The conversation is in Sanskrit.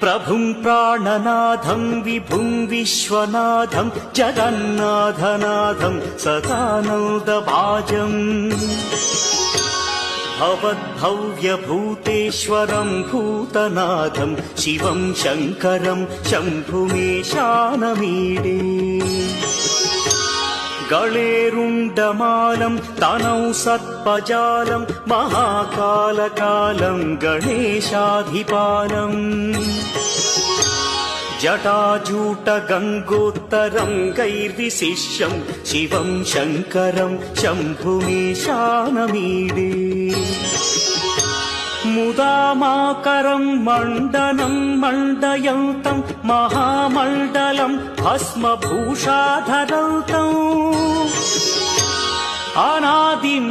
प्रभुं प्राणनाथं विभुं विश्वनाथं जगन्नाथनाथं सदानन्दभाजम् भवद्भव्यभूतेश्वरं भूतनाथं शिवं शङ्करं शम्भुमीशानमीडे गळेरुण्डमालं तनौ सर्पजालं महाकालकालं गणेशाधिपालम् जटाजूटगङ्गोत्तरं गैर्विशिष्यं शिवं शङ्करं शम्भुमीशानमीडे मुदामाकरं मण्डनं मण्डयन्तं महामण्डलं भस्मभूषाधरन्तम् अनादिं